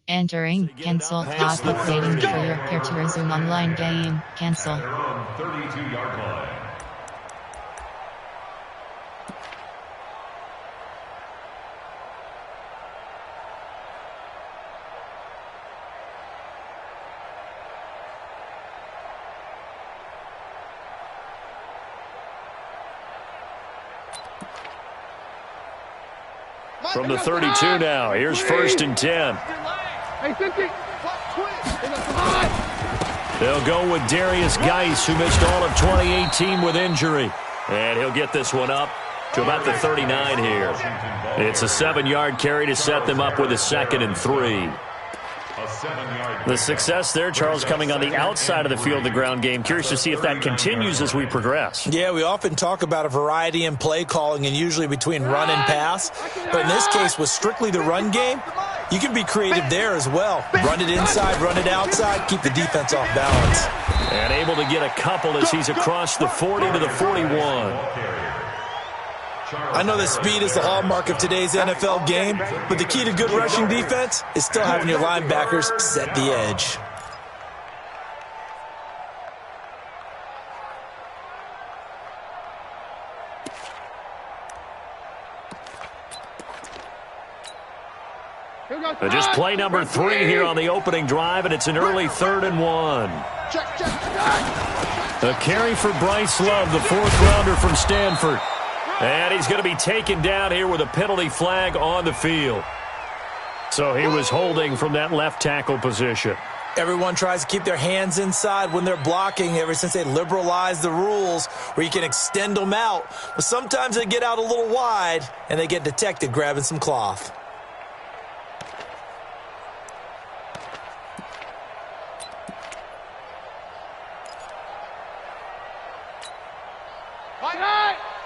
Entering, cancel, pause the waiting for your pair to resume online game, cancel. 32-yard line. From the 32 now, here's 1st and 10. They'll go with Darius Geis, who missed all of 2018 with injury. And he'll get this one up to about the 39 here. It's a 7-yard carry to set them up with a 2nd and 3. The success there, Charles, coming on the outside of the field, the ground game. Curious to see if that continues as we progress. Yeah, we often talk about a variety in play calling and usually between run and pass. But in this case, with strictly the run game, you can be creative there as well. Run it inside, run it outside, keep the defense off balance. And able to get a couple as he's across the 40 to the 41. I know that speed is the hallmark of today's NFL game, but the key to good rushing defense is still having your linebackers set the edge. Just play number 3 here on the opening drive, and it's an early 3rd and 1. A carry for Bryce Love, the 4th-rounder from Stanford. And he's going to be taken down here with a penalty flag on the field. So he was holding from that left tackle position. Everyone tries to keep their hands inside when they're blocking ever since they liberalized the rules where you can extend them out. But sometimes they get out a little wide and they get detected grabbing some cloth.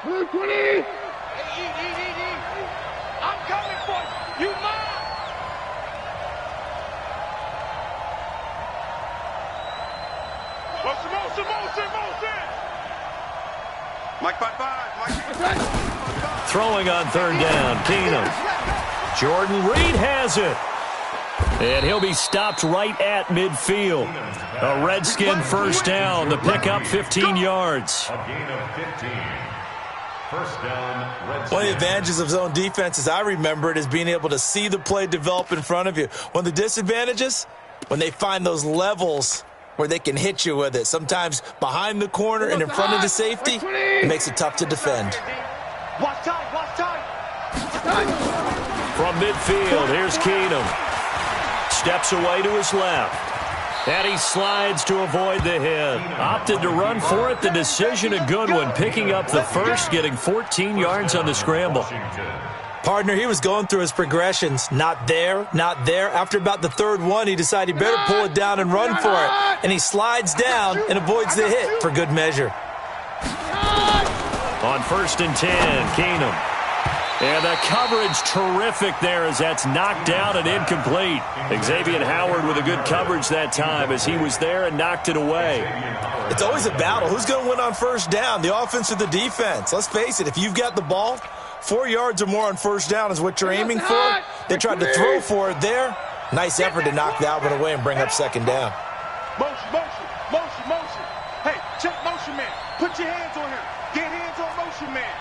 Blue 20! Hey, I'm coming for you! You mine! Motion! Mike 5-5. Throwing on 3rd down, Keenum. Jordan Reed has it. And he'll be stopped right at midfield. A Redskin 1st down, the pickup 15 yards. A gain of 15. 1st down, Redskins. One of the advantages of zone defense, as I remember it, is being able to see the play develop in front of you. One of the disadvantages, when they find those levels where they can hit you with it. Sometimes behind the corner and in front of the safety, it makes it tough to defend. Watch time! From midfield, here's Keenum. Steps away to his left. And he slides to avoid the hit. Opted to run for it. The decision a good one. Picking up the 1st, getting 14 yards on the scramble. Partner, he was going through his progressions. Not there. After about the 3rd one, he decided he better pull it down and run for it. And he slides down and avoids the hit for good measure. On 1st and 10, Keenum. And the coverage terrific there as that's knocked down and incomplete. Xavier Howard with a good coverage that time as he was there and knocked it away. It's always a battle. Who's going to win on 1st down, the offense or the defense? Let's face it, if you've got the ball, 4 yards or more on 1st down is what you're aiming for. They tried to throw for it there. Nice effort to knock that one away and bring up 2nd down. Motion. Hey, check motion man. Put your hands on him. Get hands on motion man.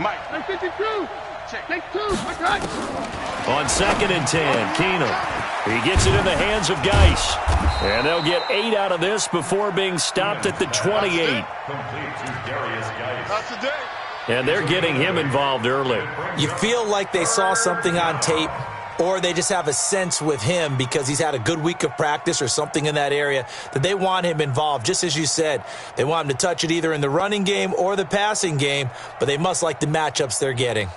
Mike. 52. Take 2. On 2nd and 10, Keenum. He gets it in the hands of Geis. And they'll get 8 out of this before being stopped at the 28. Complete to Darius Geis. That's the day. And they're getting him involved early. You feel like they saw something on tape, or they just have a sense with him because he's had a good week of practice or something in that area that they want him involved. Just as you said, they want him to touch it either in the running game or the passing game, but they must like the matchups they're getting.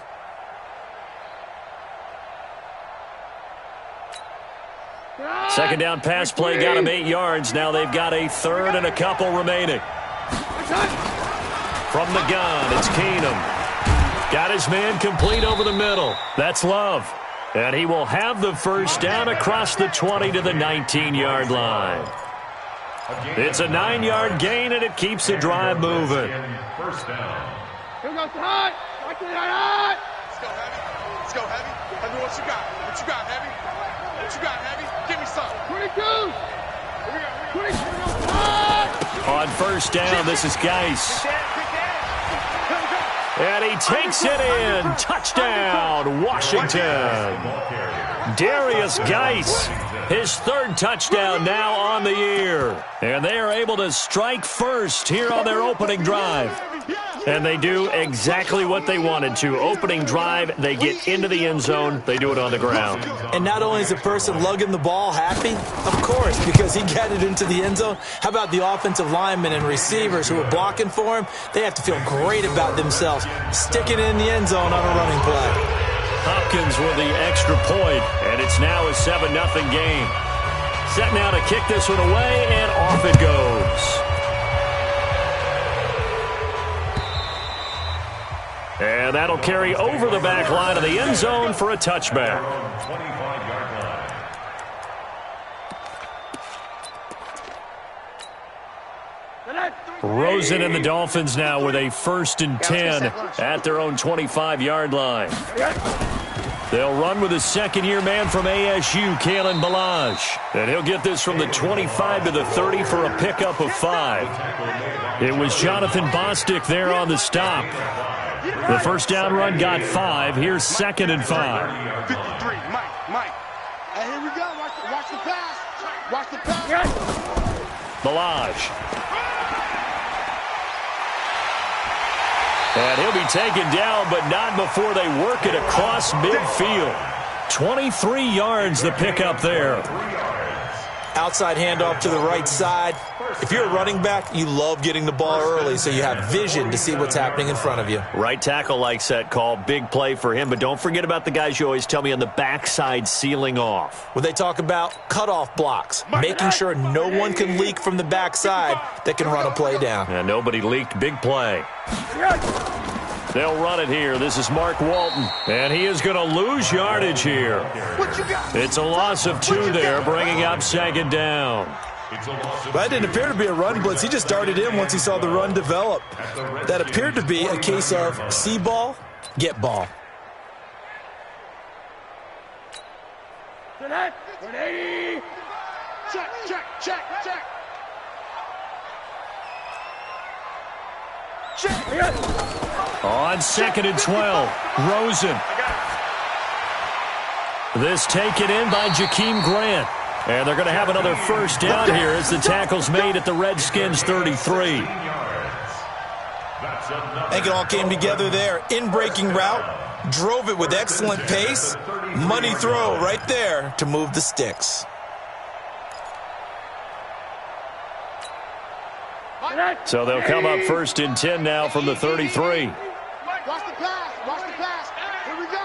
Second down pass play got him 8 yards. Now they've got a 3rd and a couple remaining. From the gun, it's Keenum. Got his man complete over the middle. That's Love. And he will have the 1st down across the 20 to the 19-yard line. It's a 9-yard gain, and it keeps the drive moving. 1st down. Here goes the high. Let's go heavy. Heavy, what you got? Heavy? What you got, Heavy? Give me some. 22. On first down, this is Geis. And he takes it in. Touchdown, Washington. Darius Geis, his third touchdown now on the year. And they are able to strike first here on their opening drive. And they do exactly what they wanted to. Opening drive, they get into the end zone. They do it on the ground. And not only is the person lugging the ball happy, of course, because he got it into the end zone. How about the offensive linemen and receivers who are blocking for him? They have to feel great about themselves, sticking it in the end zone on a running play. Hopkins with the extra point, and it's now a 7-0 game. Set now to kick this one away, and off it goes. And that'll carry over the back line of the end zone for a touchback. Rosen and the Dolphins now with a 1st and 10 at their own 25-yard line. They'll run with a second-year man from ASU, Kalen Ballage. And he'll get this from the 25 to the 30 for a pickup of 5. It was Jonathan Bostic there on the stop. The first down run got 5. Here's 2nd and 5. 53, Mike. Hey, here we go. Watch the pass. Watch the pass. Ballage. And he'll be taken down, but not before they work it across midfield. 23 yards the pickup there. Outside handoff to the right side. If you're a running back, you love getting the ball early so you have vision to see what's happening in front of you. Right tackle likes that call. Big play for him, but don't forget about the guys you always tell me on the backside sealing off. When they talk about cutoff blocks, making sure no one can leak from the backside that can run a play down. And nobody leaked. Big play. They'll run it here. This is Mark Walton, and he is going to lose yardage here. It's a loss of 2 there, bringing up 2nd down. That didn't appear to be a run blitz. He just darted in once he saw the run develop. That appeared to be a case of see ball, get ball. Check. On 2nd and 12, Rosen. This taken in by Jakeem Grant. And they're going to have another first down here as the tackle's made at the Redskins' 33. I think it all came together there. In-breaking route, drove it with excellent pace. Money throw right there to move the sticks. So they'll come up 1st and 10 now from the 33. Watch the pass. Here we go.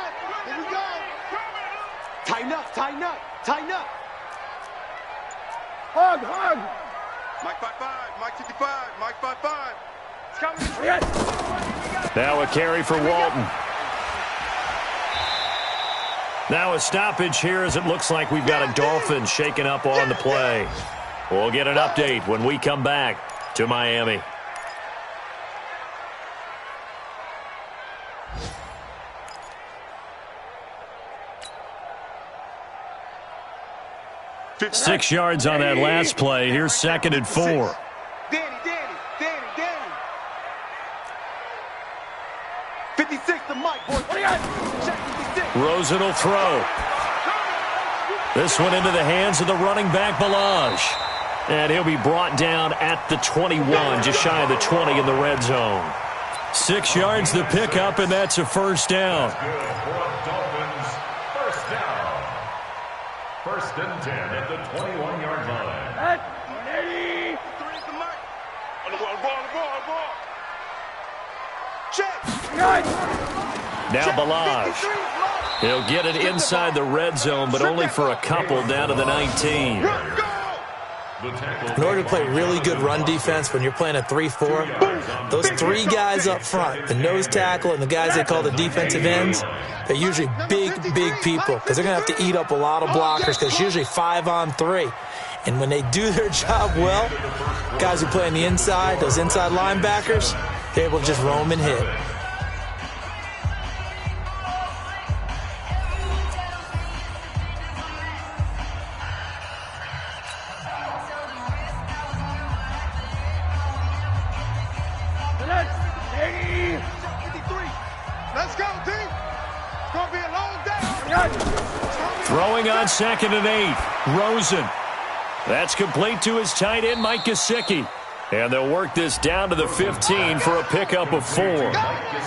Tighten up. Hug. Mike 5-5, Mike 55, Mike 5-5. It's coming. Now a carry for Walton. Now a stoppage here as it looks like we've got a Dolphin shaken up on the play. We'll get an update when we come back to Miami. Six yards on that last play. Here's 2nd and 4. Danny. 56 to Mike, boy. Rosen will throw. This one into the hands of the running back, Ballage. And he'll be brought down at the 21, just shy of the 20 in the red zone. 6 yards the pickup, and that's a first down. First and 10 at the 21-yard line. Now Ballage. He'll get it inside the red zone, but only for a couple down to the 19. In order to play really good run defense when you're playing a 3-4, those 3 guys up front, the nose tackle and the guys they call the defensive ends, they're usually big people because they're going to have to eat up a lot of blockers because it's usually 5-on-3. And when they do their job well, guys who play on the inside, those inside linebackers, they're able to just roam and hit. Let's go, D. It's going to be a long day. Throwing on 2nd and 8. Rosen. That's complete to his tight end, Mike Gesicki. And they'll work this down to the 15 for a pickup of 4.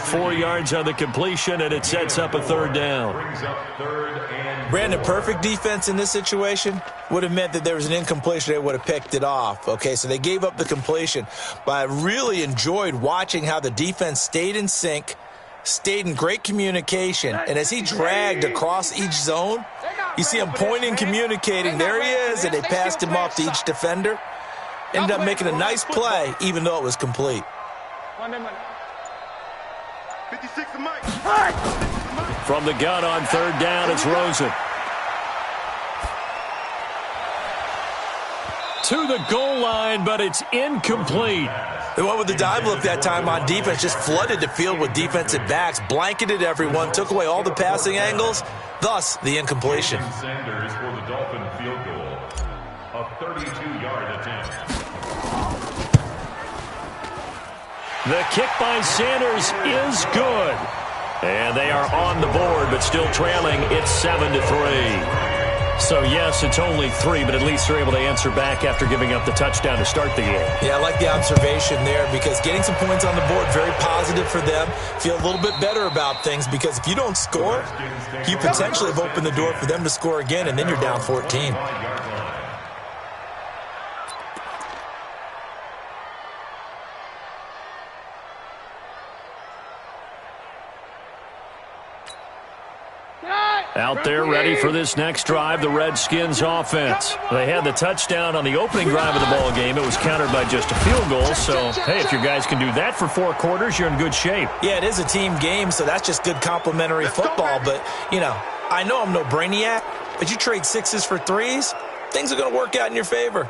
4 yards on the completion, and it sets up a 3rd down. Brandon, perfect defense in this situation would have meant that there was an incompletion. They would have picked it off. Okay, so they gave up the completion. But I really enjoyed watching how the defense stayed in sync, stayed in great communication. And as he dragged across each zone, you see him pointing, communicating. There he is, and they passed him off to each defender. Ended up making a nice play, even though it was complete. 56 to Mike. From the gun on 3rd down, it's Rosen. To the goal line, but it's incomplete. They went with the dive look that time on defense, just flooded the field with defensive backs, blanketed everyone, took away all the passing angles, thus the incompletion. Sanders for the Dolphin field goal. A 32-yard attempt. The kick by Sanders is good. And they are on the board, but still trailing. It's 7-3. So, yes, it's only 3, but at least they're able to answer back after giving up the touchdown to start the game. Yeah, I like the observation there because getting some points on the board, very positive for them. Feel a little bit better about things because if you don't score, you potentially have opened the door for them to score again, and then you're down 14. Out there ready for this next drive, the Redskins offense. They had the touchdown on the opening drive of the ball game. It was countered by just a field goal. So, hey, if your guys can do that for 4 quarters, you're in good shape. Yeah, it is a team game, so that's just good complimentary football. But, you know, I know I'm no brainiac, but you trade 6s for 3s, things are going to work out in your favor.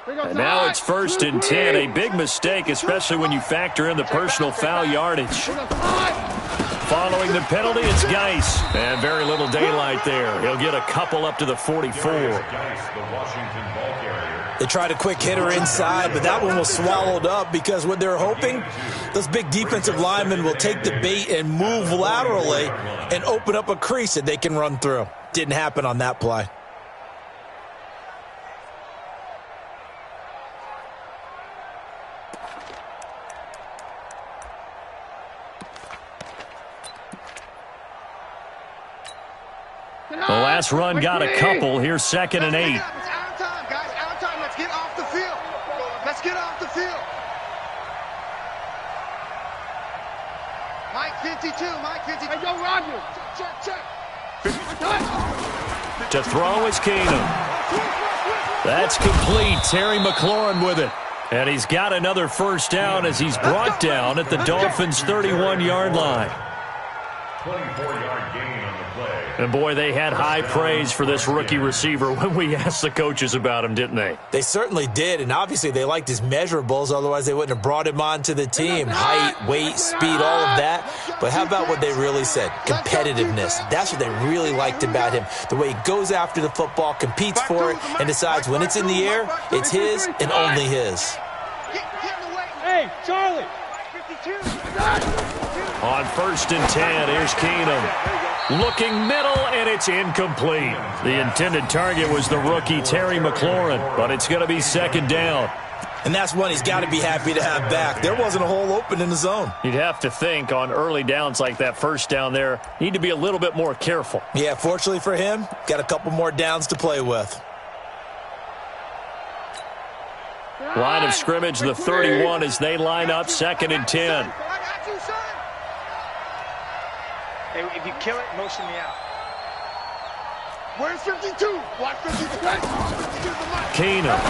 And now it's 1st and 10. A big mistake, especially when you factor in the personal foul yardage. Following the penalty, it's Geis. And very little daylight there. He'll get a couple up to the 44. They tried a quick hitter inside, but that one was swallowed up because what they're hoping, those big defensive linemen will take the bait and move laterally and open up a crease that they can run through. Didn't happen on that play. The last run got a couple. Here's 2nd and 8. It's out of time, guys. Out of time. Let's get off the field. Let's get off the field. Mike 52. Mike 52. Hey, yo, Roger. Check. To throw is Keenum. That's complete. Terry McLaurin with it. And he's got another 1st down as he's brought down at the Dolphins' 31-yard line. 24-yard gain on the play. And, boy, they had high praise for this rookie receiver when we asked the coaches about him, didn't they? They certainly did, and obviously they liked his measurables. Otherwise, they wouldn't have brought him onto the team. Height, weight, speed, all of that. But how about what they really said? Competitiveness. That's what they really liked about him. The way he goes after the football, competes for it, and decides when it's in the air, it's his and only his. Hey, Charlie. 52. On 1st and 10, here's Keenum. Looking middle, and it's incomplete. The intended target was the rookie, Terry McLaurin, but it's going to be 2nd down. And that's one he's got to be happy to have back. There wasn't a hole open in the zone. You'd have to think on early downs like that 1st down there, need to be a little bit more careful. Yeah, fortunately for him, got a couple more downs to play with. Line of scrimmage, the 31 as they line up 2nd and 10. I got you, son. Hey, if you kill it, motion me out. Where's 52? Watch 52. 52 to Mike. Keenum.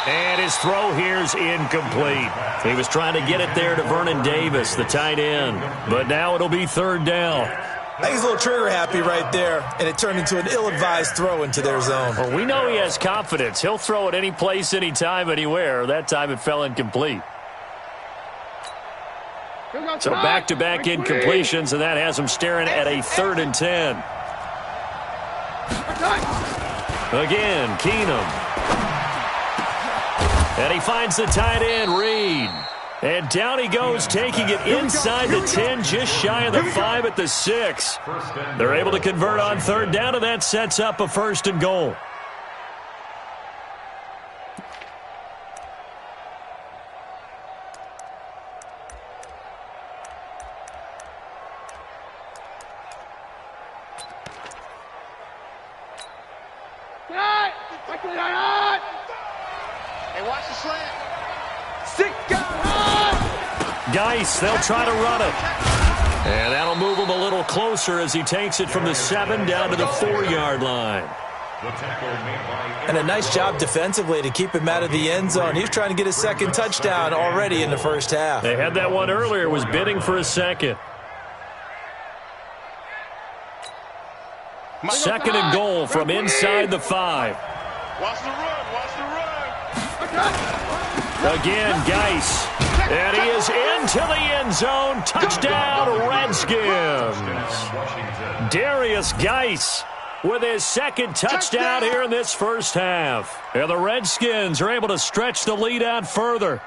And his throw here's incomplete. He was trying to get it there to Vernon Davis, the tight end. But now it'll be 3rd down. I think he's a little trigger happy right there, and it turned into an ill-advised throw into their zone. Well, we know he has confidence. He'll throw it any place, anytime, anywhere. That time it fell incomplete. So back-to-back incompletions, and that has him staring at a 3rd and 10. Again, Keenum. And he finds the tight end, Reed. And down he goes, taking it inside the 10, just shy of the 5 at the 6. They're able to convert on third down, and that sets up a 1st and goal. Hey, watch the slant. Geis, they'll try to run it. And that'll move him a little closer as he takes it from the 7 down to the 4-yard line. And a nice job defensively to keep him out of the end zone. He's trying to get his 2nd touchdown already in the first half. They had that one earlier, was bidding for a 2nd. 2nd and goal from inside the 5. Watch the run. Watch the run. Again, Geis. And he is into the end zone. Touchdown, Redskins. Darius Geis with his 2nd touchdown here in this first half. And the Redskins are able to stretch the lead out further.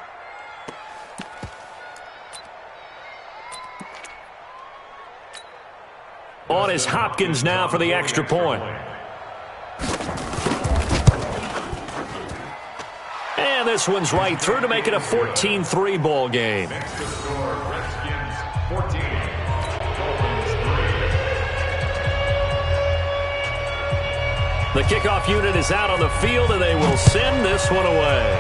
On is Hopkins now for the extra point. And this one's right through to make it a 14-3 ball game. The kickoff unit is out on the field, and they will send this one away.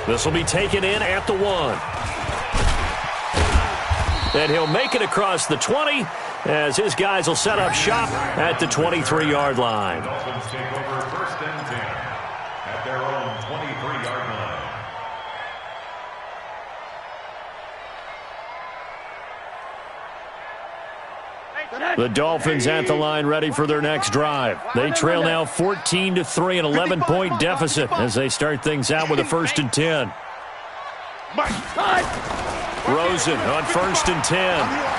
This will be taken in at the 1. And he'll make it across the 20 as his guys will set up shop at the 23-yard line. Dolphins take over 1st and 10 at their own 23-yard line. The Dolphins at the line ready for their next drive. They trail now 14-3, an 11-point deficit as they start things out with a 1st and 10. Rosen on 1st and 10.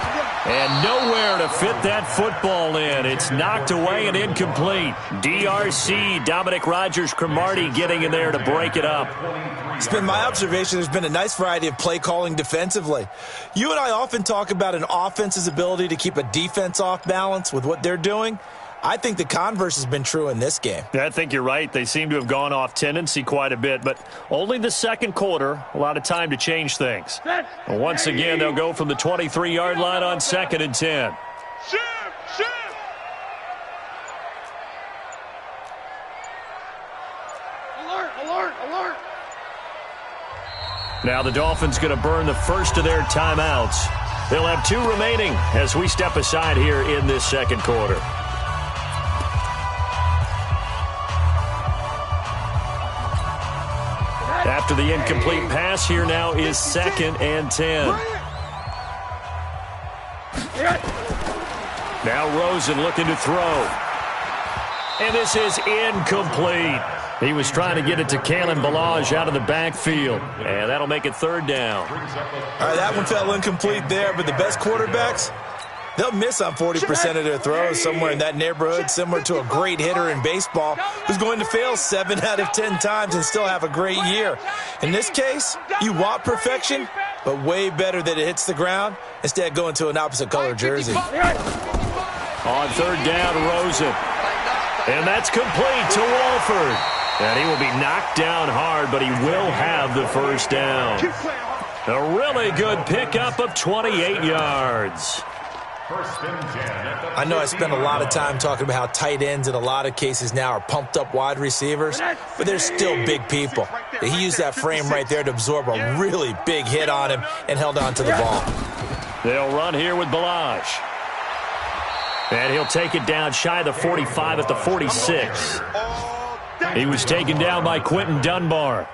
And nowhere to fit that football in. It's knocked away and incomplete. DRC, Dominic Rodgers-Cromartie getting in there to break it up. It's been my observation there's been a nice variety of play calling defensively. You and I often talk about an offense's ability to keep a defense off balance with what they're doing. I think the converse has been true in this game. I think you're right. They seem to have gone off tendency quite a bit, but only the 2nd quarter, a lot of time to change things. And once again, they'll go from the 23-yard line on 2nd and 10. Shift. Alert. Now the Dolphins going to burn the first of their timeouts. They'll have 2 remaining as we step aside here in this 2nd quarter. After the incomplete pass, here now is 2nd and 10. Now Rosen looking to throw. And this is incomplete. He was trying to get it to Kalen Ballage out of the backfield. And that'll make it 3rd down. All right, that one fell incomplete there, but the best quarterbacks, they'll miss on 40% of their throws, somewhere in that neighborhood, similar to a great hitter in baseball who's going to fail 7 out of 10 times and still have a great year. In this case, you want perfection, but way better that it hits the ground instead of going to an opposite color jersey. On 3rd down, Rosen. And that's complete to Walford. And he will be knocked down hard, but he will have the 1st down. A really good pickup of 28 yards. I know I spend a lot of time talking about how tight ends in a lot of cases now are pumped up wide receivers, but they're still big people. He used that frame right there to absorb a really big hit on him and held on to the ball. They'll run here with Ballage. And he'll take it down shy of the 45 at the 46. He was taken down by Quentin Dunbar.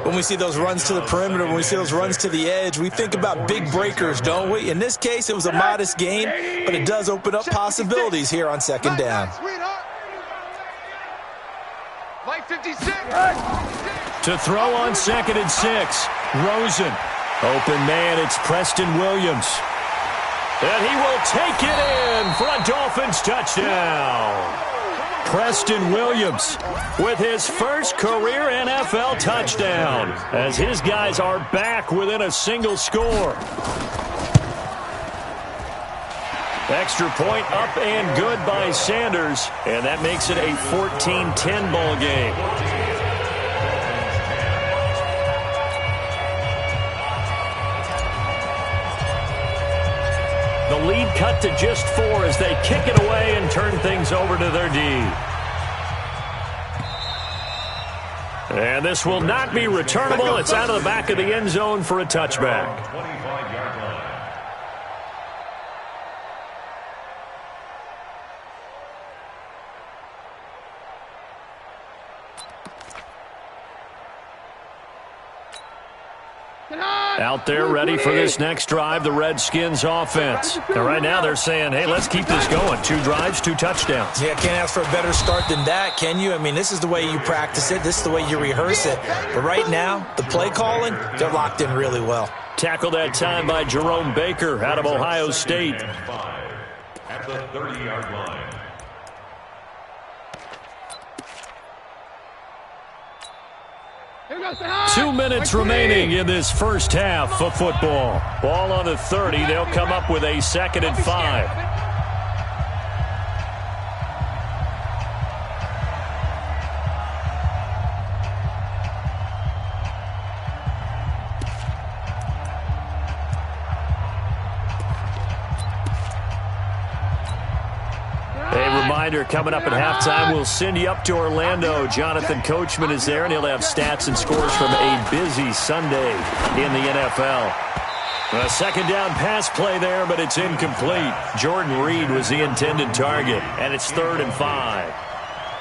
When we see those runs to the perimeter, when we see those runs to the edge, we think about big breakers, don't we? In this case, it was a modest gain, but it does open up possibilities here on 2nd down. To throw on 2nd and 6, Rosen. Open man, it's Preston Williams. And he will take it in for a Dolphins touchdown. Preston Williams with his first career NFL touchdown as his guys are back within a single score. Extra point up and good by Sanders, and that makes it a 14-10 ball game. The lead cut to just 4 as they kick it away and turn things over to their D. And this will not be returnable. It's out of the back of the end zone for a touchback. 25-yard line. Out there ready for this next drive, the Redskins offense. And right now they're saying, hey, let's keep this going. 2 drives, 2 touchdowns. Yeah, can't ask for a better start than that, can you? I mean, this is the way you practice it. This is the way you rehearse it. But right now, the play calling, they're locked in really well. Tackled that time by Jerome Baker out of Ohio State. At the 30-yard line. Two minutes remaining in this first half of football. Ball on the 30. They'll come up with a 2nd and 5. Coming up at halftime, we'll send you up to Orlando. Jonathan Coachman is there, and he'll have stats and scores from a busy Sunday in the NFL. A 2nd down pass play there, but it's incomplete. Jordan Reed was the intended target, and it's 3rd and 5.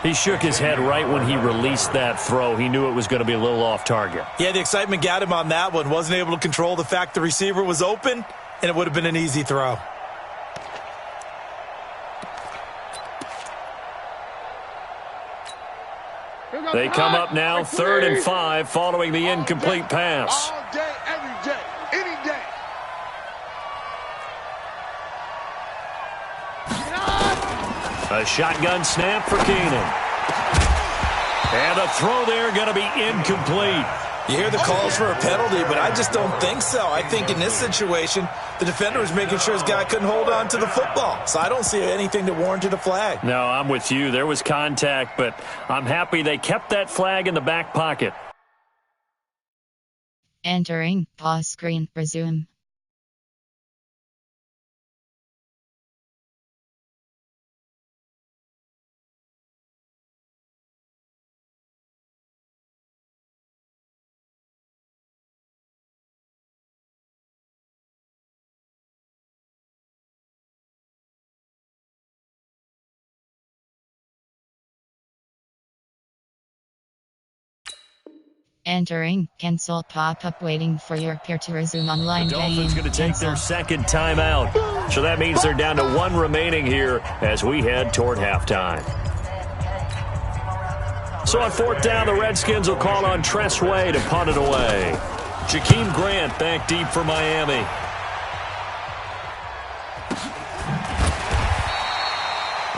He shook his head right when he released that throw. He knew it was going to be a little off target. Yeah, the excitement got him on that one. Wasn't able to control the fact the receiver was open, and it would have been an easy throw. They come up now 3rd and 5 following the incomplete pass. All day, every day, any day. A shotgun snap for Keenan. And the throw there going to be incomplete. You hear the calls for a penalty, but I just don't think so. I think in this situation, the defender was making sure his guy couldn't hold on to the football. So I don't see anything that warranted a flag. No, I'm with you. There was contact, but I'm happy they kept that flag in the back pocket. Entering pause screen, resume. Entering cancel pop-up waiting for your peer to resume online The game. Dolphins going to take their 2nd timeout. So that means they're down to 1 remaining here as we head toward halftime. So on 4th down, the Redskins will call on Tress Way to punt it away. Jakeem Grant back deep for Miami.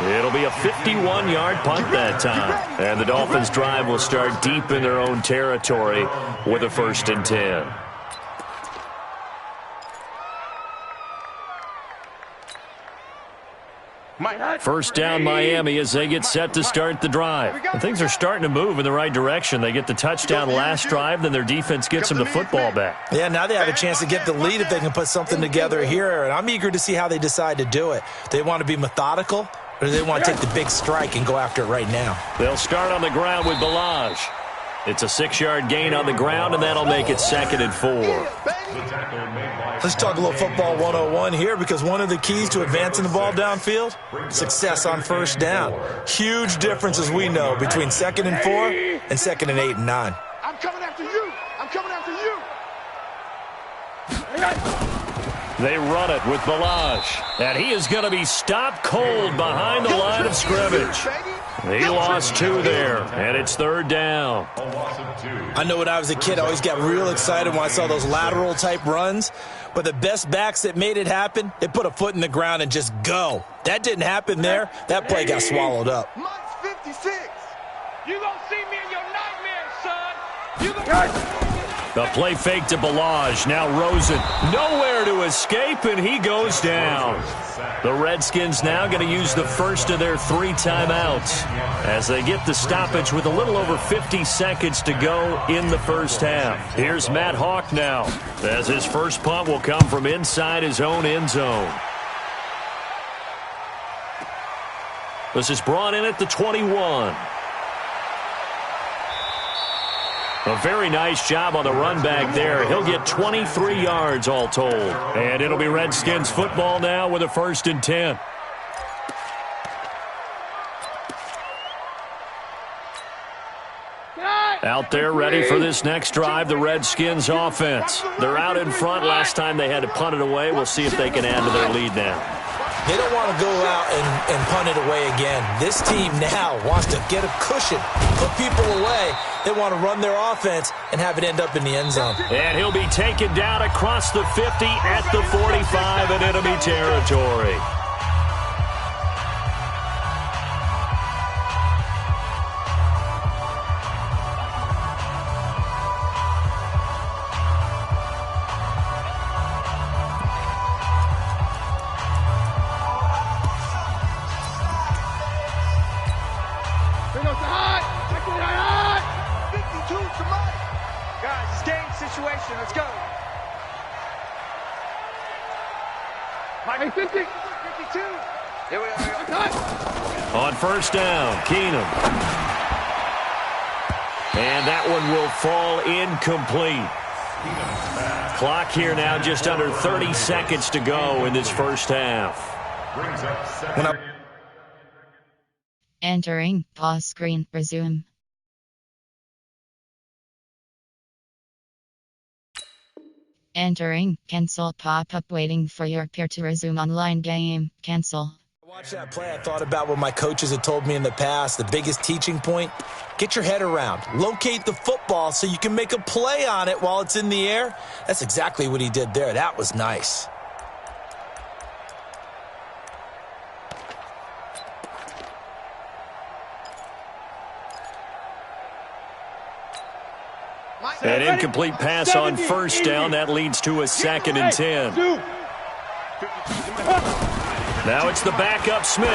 It'll be a 51-yard punt that time. And the Dolphins' drive will start deep in their own territory with a 1st and 10. First down Miami as they get set to start the drive. And things are starting to move in the right direction. They get the touchdown last drive, then their defense gets them the football back. Yeah, now they have a chance to get the lead if they can put something together here. And I'm eager to see how they decide to do it. They want to be methodical, or do they want to take the big strike and go after it right now? They'll start on the ground with Balaj. It's a 6-yard gain on the ground, and that'll make it 2nd and 4. Let's talk a little football 101 here, because one of the keys to advancing the ball downfield, success on 1st down. Huge difference, as we know, between 2nd and 4 and 2nd and 8 and 9. I'm coming after you. I'm coming after you. They run it with Balaj, and he is going to be stopped cold behind the line of scrimmage. He lost 2 there, and it's 3rd down. I know when I was a kid, I always got real excited when I saw those lateral-type runs. But the best backs that made it happen, they put a foot in the ground and just go. That didn't happen there. That play got swallowed up. Month 26. You gonna see me in your nightmares, son. You gonna... The play fake to Balaj. Now Rosen. Nowhere to escape, and he goes down. The Redskins now going to use the first of their 3 timeouts as they get the stoppage with a little over 50 seconds to go in the first half. Here's Matt Hawk now, as his first punt will come from inside his own end zone. This is brought in at the 21. A very nice job on the run back there. He'll get 23 yards all told. And it'll be Redskins football now with a 1st and 10. Out there ready for this next drive, the Redskins offense. They're out in front. Last time they had to punt it away. We'll see if they can add to their lead now. They don't want to go out and punt it away again. This team now wants to get a cushion, put people away. They want to run their offense and have it end up in the end zone. And he'll be taken down across the 50 at the 45 in enemy territory. Let's go. Mike, 50. 52. Here we go. On first down, Keenum. And that one will fall incomplete. Clock here now, just under 30 seconds to go in this first half. Entering pause screen, resume. Entering cancel pop-up waiting for your peer to resume online game. Cancel. Watch that play. I thought about what my coaches had told me in the past. The biggest teaching point, get your head around. Locate the football so you can make a play on it while it's in the air. That's exactly what he did there. That was nice. An incomplete pass on first down. That leads to a 2nd and 10. Now it's the backup Smith.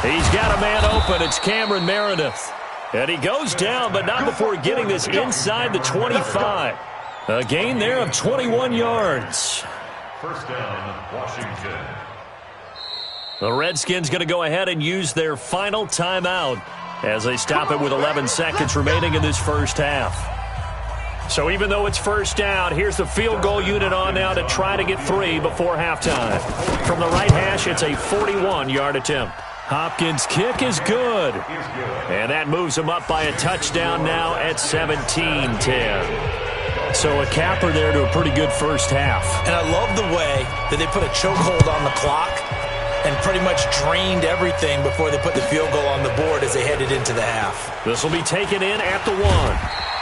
He's got a man open. It's Cameron Meredith. And he goes down, but not before getting this inside the 25. A gain there of 21 yards. First down, Washington. The Redskins going to go ahead and use their final timeout as they stop it with 11 seconds remaining in this first half. So even though it's first down, here's the field goal unit on now to try to get 3 before halftime. From the right hash, it's a 41-yard attempt. Hopkins' kick is good. And that moves him up by a touchdown now at 17-10. So a capper there to a pretty good first half. And I love the way that they put a chokehold on the clock and pretty much drained everything before they put the field goal on the board as they headed into the half. This will be taken in at the 1.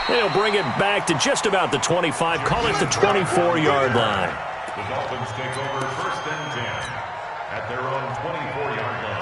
They'll bring it back to just about the 25, call it the 24-yard line. The Dolphins take over 1st and 10 at their own 24-yard line.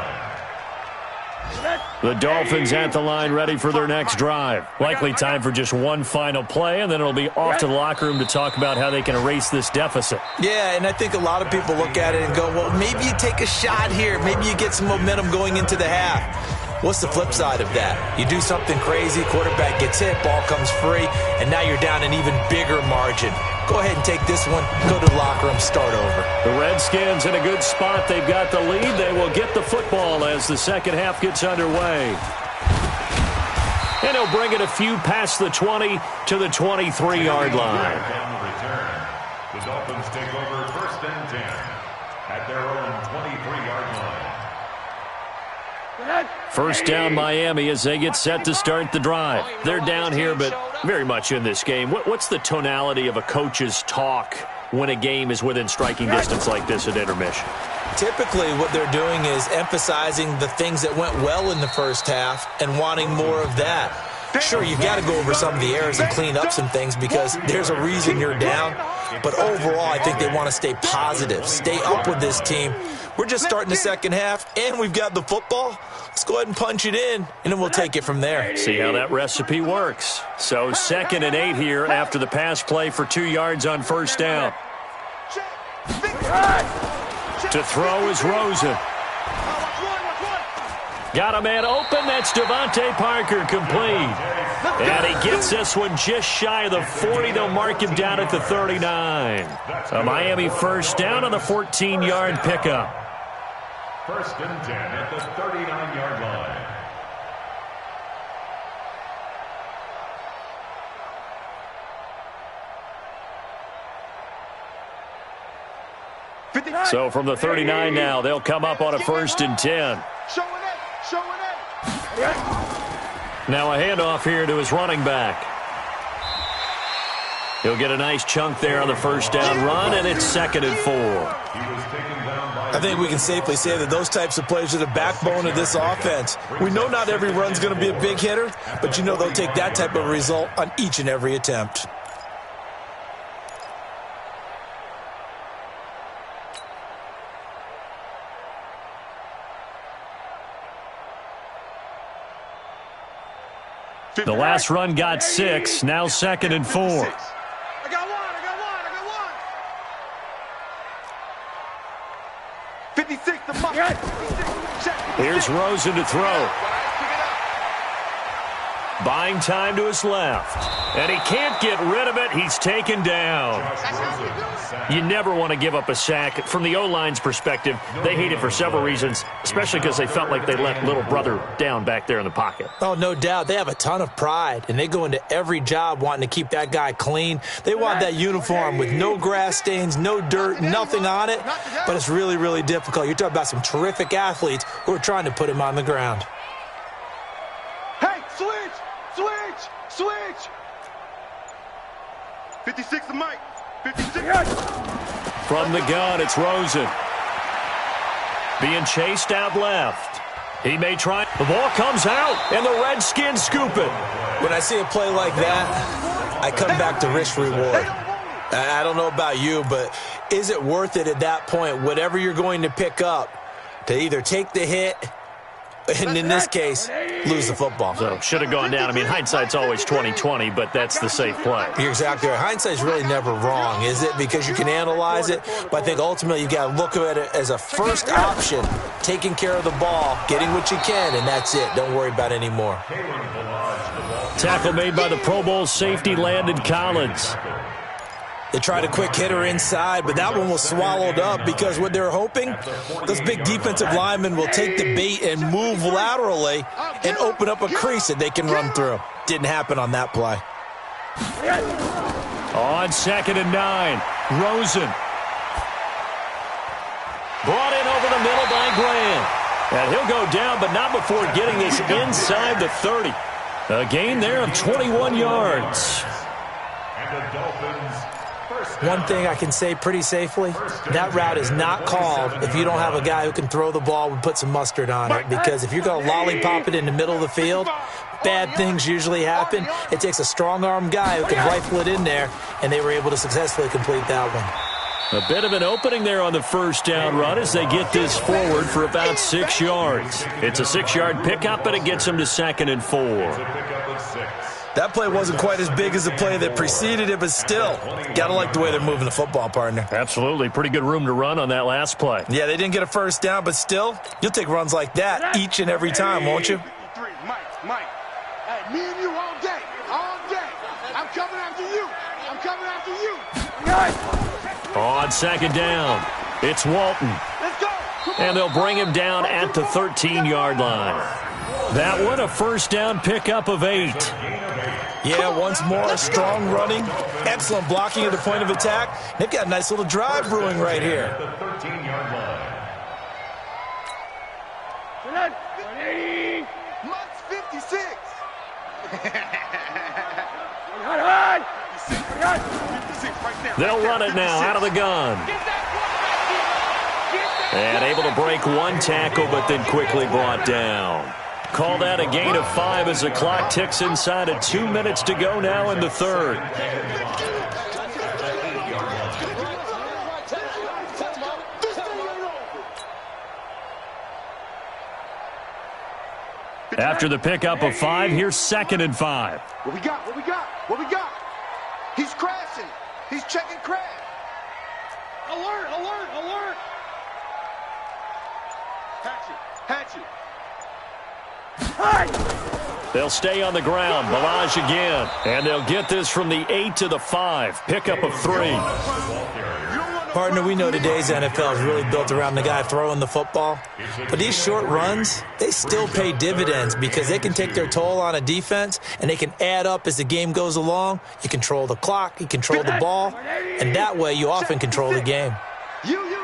The Dolphins at the line ready for their next drive. Likely time for just one final play, and then it'll be off to the locker room to talk about how they can erase this deficit. Yeah, and I think a lot of people look at it and go, well, maybe you take a shot here. Maybe you get some momentum going into the half. What's the flip side of that? You do something crazy, quarterback gets hit, ball comes free, and now you're down an even bigger margin. Go ahead and take this one, go to the locker room, start over. The Redskins in a good spot. They've got the lead. They will get the football as the second half gets underway. And he'll bring it a few past the 20 to the 23-yard line. The Dolphins take over 1st and 10 at their own 23-yard line. First down Miami as they get set to start the drive. They're down here, but very much in this game. What's the tonality of a coach's talk when a game is within striking distance like this at intermission? Typically what they're doing is emphasizing the things that went well in the first half and wanting more of that. Sure, you've got to go over some of the errors and clean up some things because there's a reason you're down. But overall, I think they want to stay positive, stay up with this team. We're just starting the second half, and we've got the football. Let's go ahead and punch it in, and then we'll take it from there. See how that recipe works. So 2nd and 8 here after the pass play for 2 yards on first down. To throw is Rosen. Got a man open. That's Devontae Parker, complete. And he gets this one just shy of the 40. They'll mark him down at the 39. A Miami first down on the 14-yard pickup. 1st and 10 at the 39-yard line. So from the 39 now, they'll come up on a 1st and 10. Now a handoff here to his running back. He'll get a nice chunk there on the first down run, and it's 2nd and 4. I think we can safely say that those types of plays are the backbone of this offense. We know not every run's going to be a big hitter, but you know they'll take that type of result on each and every attempt. The last run got 6, now 2nd and 4. I got one. 56 to Mike. Here's Rosen to throw. Buying time to his left. And he can't get rid of it. He's taken down. You never want to give up a sack. From the O-line's perspective, they hate it for several reasons, especially because they felt like they let little brother down back there in the pocket. Oh, no doubt. They have a ton of pride, and they go into every job wanting to keep that guy clean. They want that uniform with no grass stains, no dirt, nothing on it, but it's really, really difficult. You're talking about some terrific athletes who are trying to put him on the ground. Hey, switch. 56 to Mike. 56. From the gun, it's Rosen. Being chased out left. He may try. The ball comes out, and the Redskins scoop it. When I see a play like that, I come back to risk reward. I don't know about you, but is it worth it at that point, whatever you're going to pick up, to either take the hit, and in this case, lose the football? So should have gone down. I mean, hindsight's always 20/20, but that's the safe play. You're exactly right. Hindsight's really never wrong, is it? Because you can analyze it, but I think ultimately you got to look at it as a first option, taking care of the ball, getting what you can, and that's it. Don't worry about any more. Tackle made by the Pro Bowl safety Landon Collins. They tried a quick hitter inside, but that one was swallowed up because what they're hoping, those big defensive linemen will take the bait and move laterally and open up a crease that they can run through. Didn't happen on that play. On 2nd and 9, Rosen. Brought in over the middle by Graham. And he'll go down, but not before getting this inside the 30. A gain there of 21 yards. And the Dolphins. One thing I can say pretty safely, that route is not called if you don't have a guy who can throw the ball and put some mustard on it. Because if you're going to lollipop it in the middle of the field, bad things usually happen. It takes a strong-arm guy who can rifle it in there, and they were able to successfully complete that one. A bit of an opening there on the first down run as they get this forward for about 6 yards. It's a 6-yard pickup, and it gets them to 2nd and 4. That play wasn't quite as big as the play that preceded it, but still, got to like the way they're moving the football, partner. Absolutely. Pretty good room to run on that last play. Yeah, they didn't get a first down, but still, you'll take runs like that each and every time, won't you? Mike. Hey, me and you all day. I'm coming after you. On 2nd down, it's Walton. Let's go. And they'll bring him down at the 13-yard line. That one, a first down pickup of 8. Yeah, once more, strong running, excellent blocking at the point of attack. They've got a nice little drive brewing right here. The 13-yard line. Mike's 56. They'll run it now out of the gun. And able to break one tackle, but then quickly brought down. Call that a gain of 5 as the clock ticks inside of 2 minutes to go now in the third. After the pickup of 5, here's 2nd and 5. What we got? What we got? What we got? He's crashing. He's checking crash. Alert, alert, alert. Hatchet. They'll stay on the ground. Balaj again. And they'll get this from the 8 to the 5. Pickup of 3. Partner, we know today's NFL is really built around the guy throwing the football. But these short runs, they still pay dividends because they can take their toll on a defense, and they can add up as the game goes along. You control the clock, you control the ball, and that way you often control the game. You.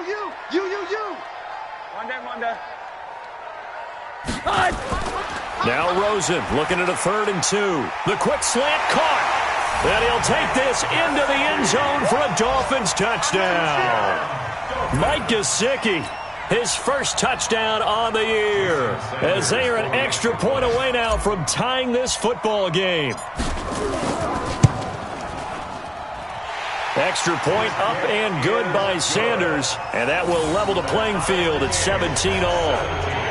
Now Rosen looking at a 3rd and 2. The quick slant caught. And he'll take this into the end zone for a Dolphins touchdown. Mike Gesicki, his first touchdown on the year, as they are an extra point away now from tying this football game. Extra point up and good by Sanders, and that will level the playing field at 17 all.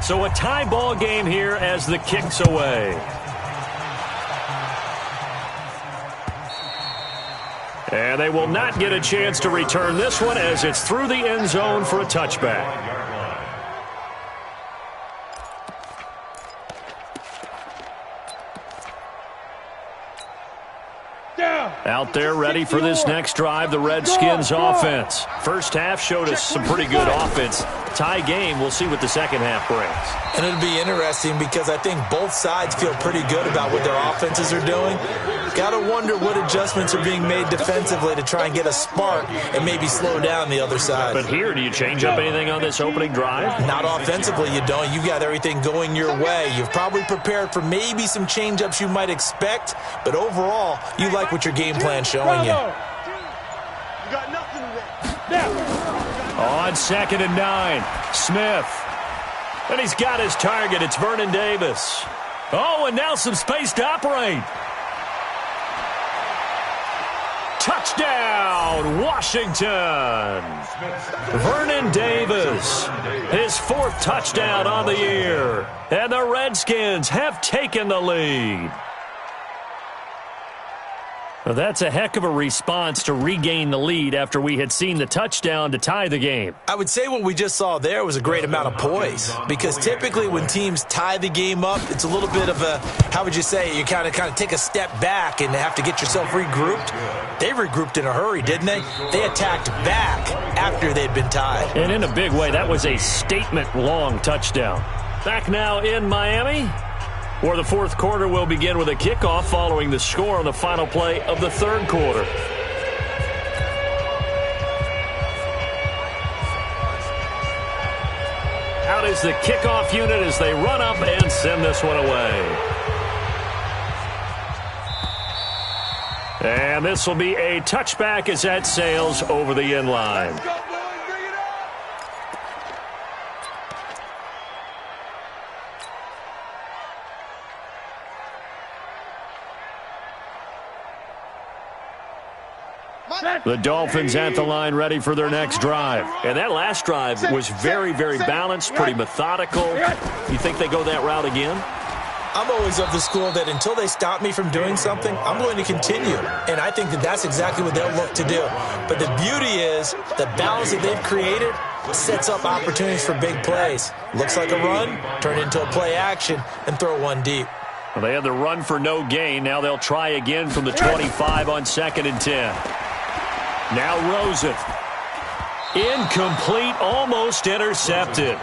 So a tie ball game here as the kick's away. And they will not get a chance to return this one as it's through the end zone for a touchback. Out there ready for this next drive, the Redskins offense. First half showed us some pretty good offense. Tie game, we'll see what the second half brings. And it'll be interesting because I think both sides feel pretty good about what their offenses are doing. Got to wonder what adjustments are being made defensively to try and get a spark and maybe slow down the other side. But here, do you change up anything on this opening drive? Not offensively, you don't. You've got everything going your way. You've probably prepared for maybe some change-ups you might expect, but overall, you like what your game plan's showing you. You got nothing there. On 2nd and 9, Smith. And he's got his target. It's Vernon Davis. Oh, and now some space to operate. Touchdown, Washington. Vernon Davis, his 4th touchdown on the year. And the Redskins have taken the lead. Well, that's a heck of a response to regain the lead after we had seen the touchdown to tie the game. I would say what we just saw there was a great amount of poise, because typically when teams tie the game up, it's a little bit of a, how would you say, you kind of take a step back and have to get yourself regrouped. They regrouped in a hurry, didn't they? They attacked back after they'd been tied. And in a big way, that was a statement-long touchdown. Back now in Miami, where the 4th quarter will begin with a kickoff following the score on the final play of the 3rd quarter. Out is the kickoff unit as they run up and send this one away. And this will be a touchback as that sails over the end line. The Dolphins at the line ready for their next drive. And that last drive was very, very balanced, pretty methodical. You think they go that route again? I'm always of the school that until they stop me from doing something, I'm going to continue. And I think that that's exactly what they'll look to do. But the beauty is the balance that they've created sets up opportunities for big plays. Looks like a run, turn into a play action, and throw one deep. Well, they had the run for no gain. Now they'll try again from the 25 on 2nd and 10. Now Rosen. Incomplete, almost intercepted.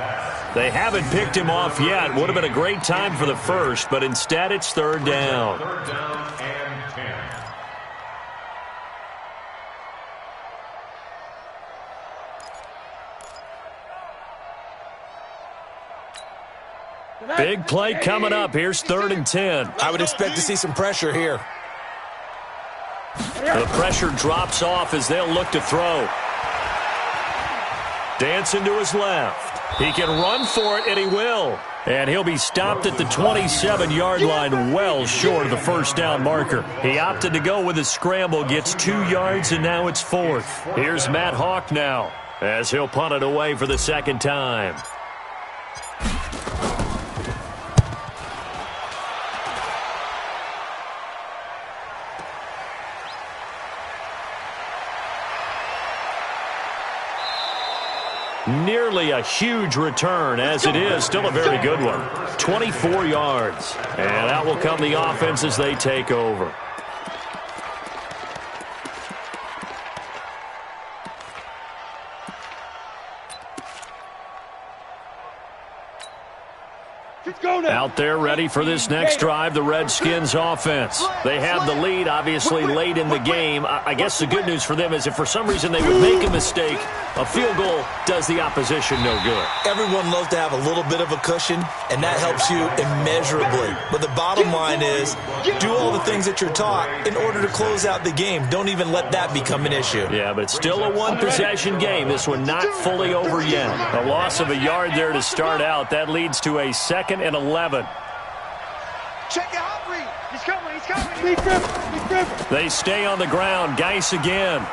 They haven't picked him off yet. Would have been a great time for the first, but instead it's 3rd down. 3rd down and 10. Big play coming up. Here's 3rd and 10. I would expect to see some pressure here. The pressure drops off as they'll look to throw. Dancing to his left. He can run for it, and he will. And he'll be stopped at the 27-yard line, well short of the first down marker. He opted to go with a scramble, gets 2 yards, and now it's 4th. Here's Matt Hawk now, as he'll punt it away for the second time. Nearly a huge return, as it is still a very good one. 24 yards. And out will come the offense as they take over. Out there ready for this next drive, the Redskins offense. They have the lead, obviously, late in the game. I guess the good news for them is if for some reason they would make a mistake, a field goal does the opposition no good. Everyone loves to have a little bit of a cushion, and that helps you immeasurably. But the bottom line is, do all the things that you're taught in order to close out the game. Don't even let that become an issue. Yeah, but still a one-possession game. This one not fully over yet. A loss of a yard there to start out. That leads to a 2nd and 11. Check it out, Reed. He's coming. He's coming. They stay on the ground. Geis again.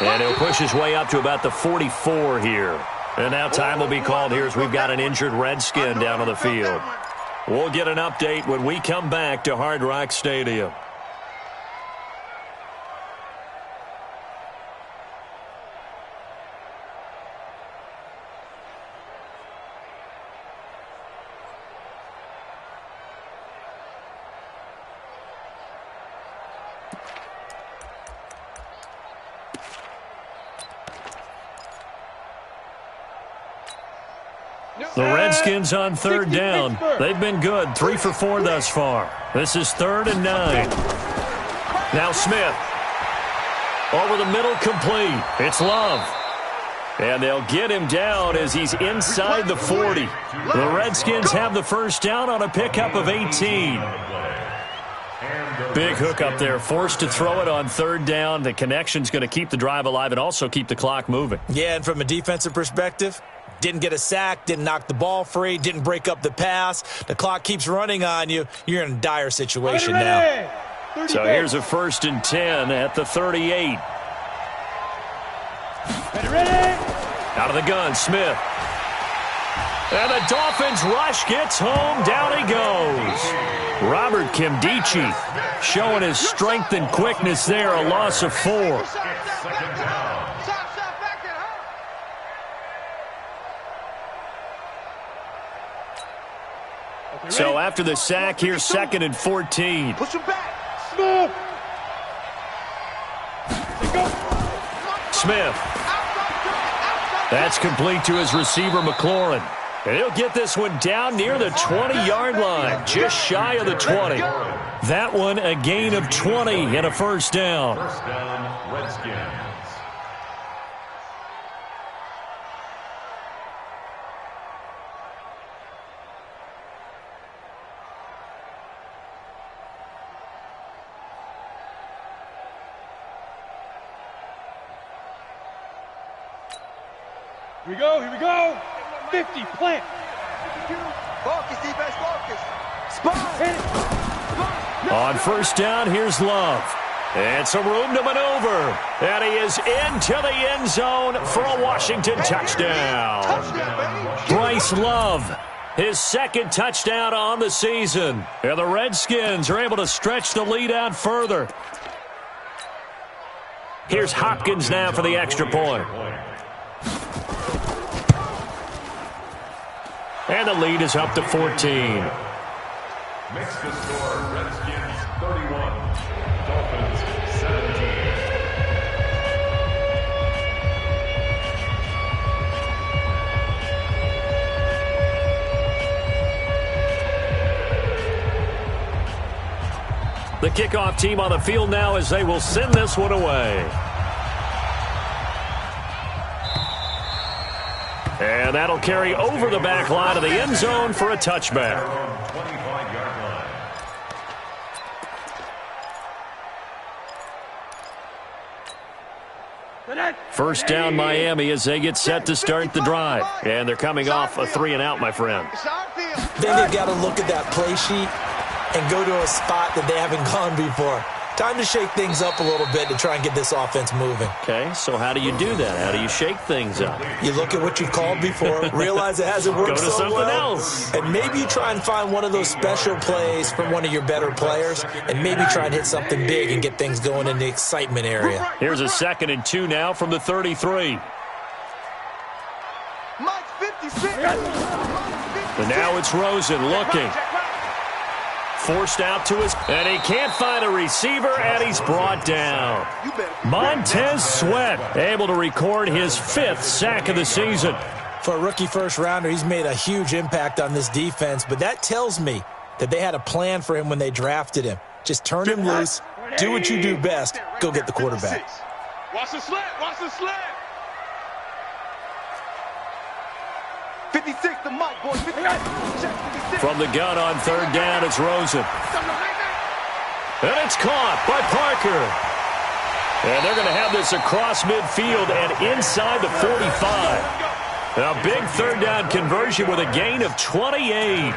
And he'll push his way up to about the 44 here. And now time will be called here as we've got an injured Redskin down on the field. We'll get an update when we come back to Hard Rock Stadium. The Redskins on 3rd down. They've been good, 3 for 4 thus far. This is 3rd and 9. Now Smith. Over the middle, complete. It's Love. And they'll get him down as he's inside the 40. The Redskins have the first down on a pickup of 18. Big hook up there, forced to throw it on 3rd down. The connection's going to keep the drive alive and also keep the clock moving. Yeah, and from a defensive perspective, didn't get a sack, didn't knock the ball free, didn't break up the pass. The clock keeps running on you. You're in a dire situation now. So here's a 1st and 10 at the 38. Out of the gun, Smith. And the Dolphins rush gets home. Down he goes. Robert Kimdichie showing his strength and quickness there. A loss of 4. So after the sack, here's 2nd and 14. Push him back. Smith. Smith. That's complete to his receiver, McLaurin. And he'll get this one down near the 20-yard line, just shy of the 20. That one a gain of 20 and a first down. First down, Redskins. Here we go. 50, plant. Focus, defense, focus. Spot. Hit it. On first down, here's Love. And some room to maneuver. And he is into the end zone for a Washington touchdown. Bryce Love, his 2nd touchdown on the season. And the Redskins are able to stretch the lead out further. Here's Hopkins now for the extra point. And the lead is up to 14. Makes the score Redskins 31, Dolphins 17. The kickoff team on the field now as they will send this one away. And that'll carry over the back line of the end zone for a touchback. 25-yard line. First down Miami as they get set to start the drive. And they're coming off a 3-and-out, my friend. Then they've got to look at that play sheet and go to a spot that they haven't gone before. Time to shake things up a little bit to try and get this offense moving. Okay, so how do you do that? How do you shake things up? You look at what you've called before, realize it hasn't worked Go to so something well, else. and maybe you try and find one of those special plays from one of your better players, and maybe try and hit something big and get things going in the excitement area. Here's a 2nd and 2 now from the 33. Mike 56. And now it's Rosen looking. Forced out to his, and he can't find a receiver, and he's brought down. Montez Sweat able to record his 5th sack of the season. For a rookie first-rounder, he's made a huge impact on this defense, but that tells me that they had a plan for him when they drafted him. Just turn him loose, do what you do best, go get the quarterback. Watch the slant, watch the slant. 56 to Mike, boys. 56. From the gun on 3rd down, it's Rosen. And it's caught by Parker. And they're going to have this across midfield and inside the 45. A big 3rd down conversion with a gain of 28.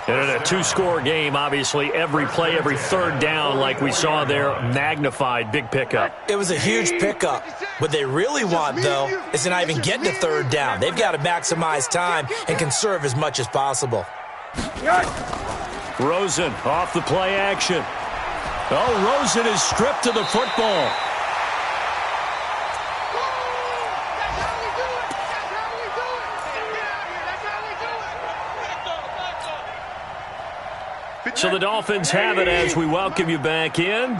And in a 2-score game, obviously, every play, every 3rd down, like we saw there, magnified, big pickup. It was a huge pickup. What they really want, though, is to not even get to 3rd down. They've got to maximize time and conserve as much as possible. Rosen off the play action. Oh, Rosen is stripped to the football. So the Dolphins have it as we welcome you back in.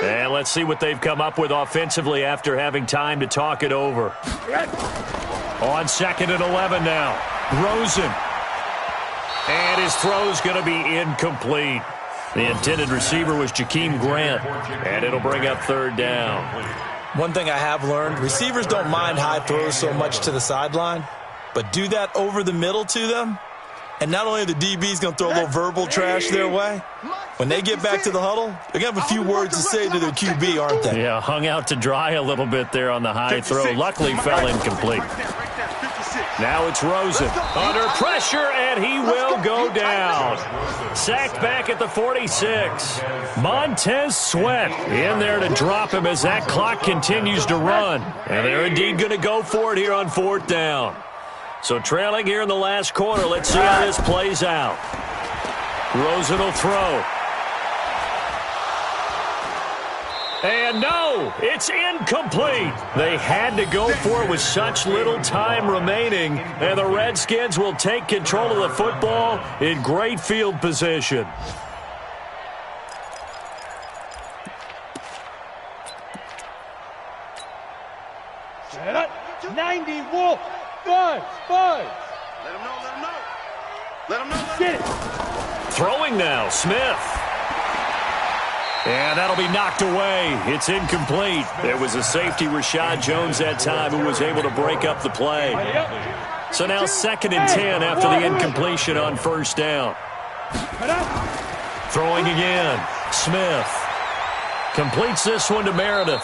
And let's see what they've come up with offensively after having time to talk it over. On 2nd and 11 now. Rosen. And his throw's going to be incomplete. The intended receiver was Jakeem Grant. And it'll bring up 3rd down. One thing I have learned, receivers don't mind high throws so much to the sideline, but do that over the middle to them, and not only are the DBs going to throw a little verbal trash their way, when they get back to the huddle, they're going to have a few words to say to their QB, aren't they? Yeah, hung out to dry a little bit there on the high throw. Luckily fell incomplete. Now it's Rosen under pressure, and he will go down. Sacked back at the 46. Montez Sweat in there to drop him as that clock continues to run. And they're indeed going to go for it here on 4th down. So trailing here in the last quarter, let's see how this plays out. Rosen will throw. And no, it's incomplete. They had to go for it with such little time remaining, and the Redskins will take control of the football in great field position. Set up. 90 Wolf. Five. Let him know, let him know. Let him know. Get it. Throwing now, Smith. And that'll be knocked away. It's incomplete. There was a safety, Rashad Jones, that time, who was able to break up the play. So now 2nd and 10 after the incompletion on 1st down. Throwing again. Smith completes this one to Meredith.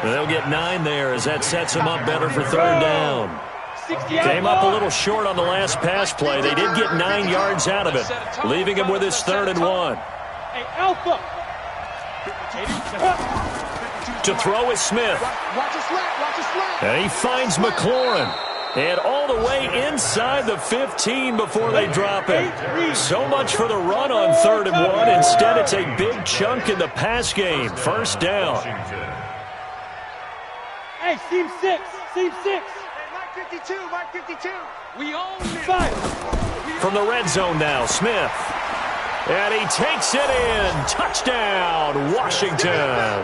They'll get 9 there as that sets him up better for 3rd down. Came up a little short on the last pass play. They did get 9 yards out of it, leaving him with his 3rd and 1. Hey, Alpha. To throw is Smith. And he finds McLaurin. And all the way inside the 15 before they drop it. So much for the run on 3rd and 1. Instead, it's a big chunk in the pass game. 1st down. Hey, Team 6. Team 6. Hey, Mike 52, Mike 52. We own it. 5. From the red zone now, Smith. And he takes it in. Touchdown, Washington.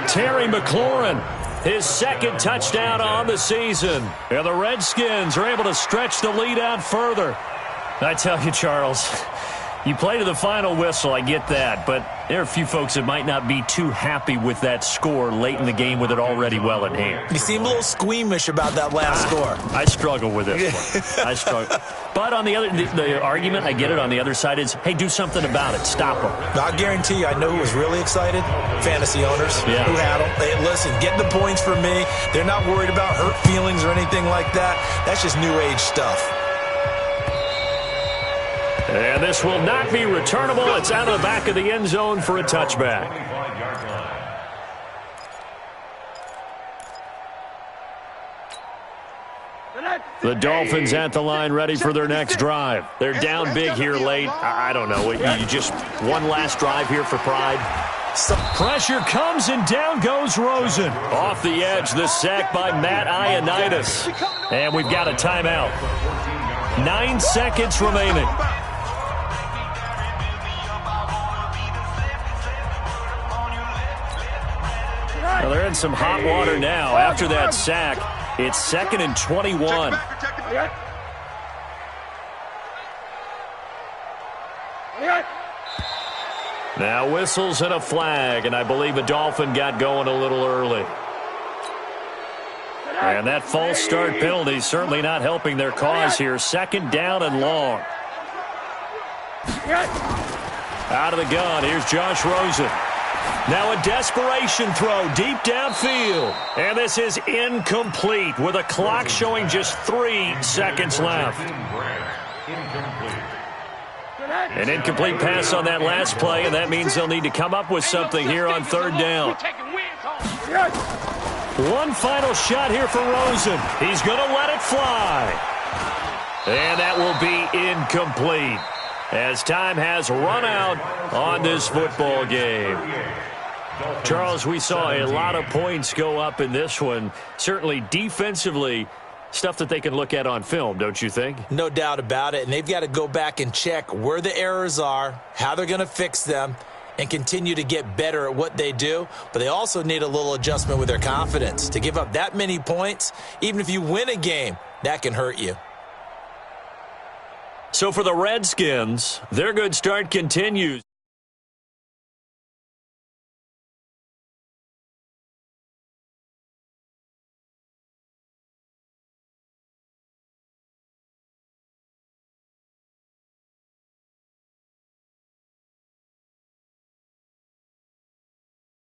Terry McLaurin, his 2nd touchdown on the season. And the Redskins are able to stretch the lead out further. I tell you, Charles, You play to the final whistle, I get that, but there are a few folks that might not be too happy with that score late in the game with it already well in hand. You seem a little squeamish about that last score. I struggle with this one. I struggle. But on the other, the argument, I get it, on the other side is, hey, do something about it. Stop them. I guarantee you, I know who was really excited. Fantasy owners who had them. Hey, listen, get the points for me. They're not worried about hurt feelings or anything like that. That's just new age stuff. And this will not be returnable. It's out of the back of the end zone for a touchback. The Dolphins at the line ready for their next drive. They're down big here late. I don't know. You just one last drive here for pride. Some pressure comes and down goes Rosen. Off the edge, the sack by Matt Ioannidis. And we've got a timeout. 9 seconds remaining. Well, they're in some hot water now. After that sack, it's 2nd and 21. Now whistles and a flag, and I believe a Dolphin got going a little early. And that false start penalty certainly not helping their cause here. 2nd down and long. Out of the gun, here's Josh Rosen. Now a desperation throw deep downfield. And this is incomplete with a clock showing just 3 seconds left. An incomplete pass on that last play, and that means they'll need to come up with something here on 3rd down. One final shot here for Rosen. He's going to let it fly. And that will be incomplete, as time has run out on this football game. Charles, we saw a lot of points go up in this one. Certainly defensively, stuff that they can look at on film, don't you think? No doubt about it, and they've got to go back and check where the errors are, how they're going to fix them, and continue to get better at what they do. But they also need a little adjustment with their confidence. To give up that many points, even if you win a game, that can hurt you. So for the Redskins, their good start continues.